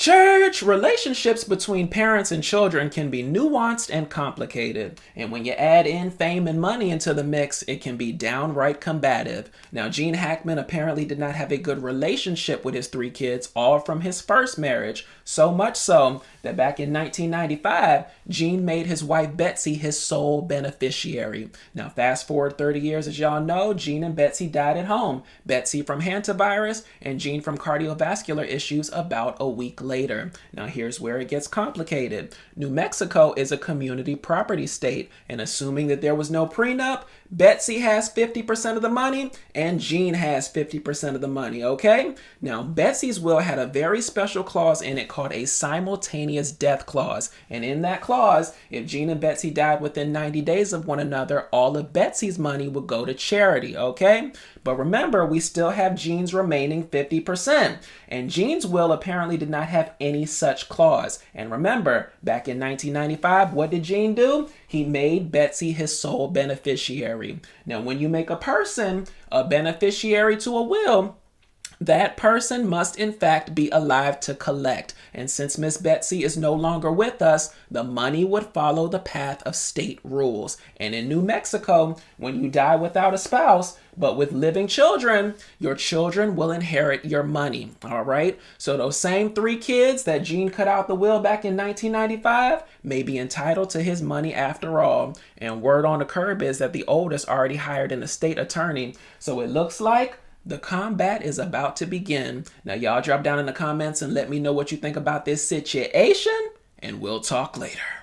Church relationships between parents and children can be nuanced and complicated. And when you add in fame and money into the mix, it can be downright combative. Now, Gene Hackman apparently did not have a good relationship with his three kids, all from his first marriage. So much so that back in 1995, Gene made his wife Betsy his sole beneficiary. Now, fast forward 30 years, as y'all know, Gene and Betsy died at home. Betsy from hantavirus and Gene from cardiovascular issues about a week later. Now, here's where it gets complicated. New Mexico is a community property state, and assuming that there was no prenup, Betsy has 50% of the money and Gene has 50% of the money, okay? Now, Betsy's will had a very special clause in it called a simultaneous death clause. And in that clause, if Gene and Betsy died within 90 days of one another, all of Betsy's money would go to charity, okay? But remember, we still have Gene's remaining 50%. And Gene's will apparently did not have any such clause. And remember, back in 1995, what did Gene do? He made Betsy his sole beneficiary. Now, when you make a person a beneficiary to a will, that person must in fact be alive to collect. And since Miss Betsy is no longer with us, the money would follow the path of state rules. And in New Mexico, when you die without a spouse, but with living children, your children will inherit your money. All right. So those same three kids that Gene cut out the will back in 1995 may be entitled to his money after all. And word on the curb is that the oldest already hired an estate attorney. So it looks like the combat is about to begin. Now, y'all drop down in the comments and let me know what you think about this situation, and we'll talk later.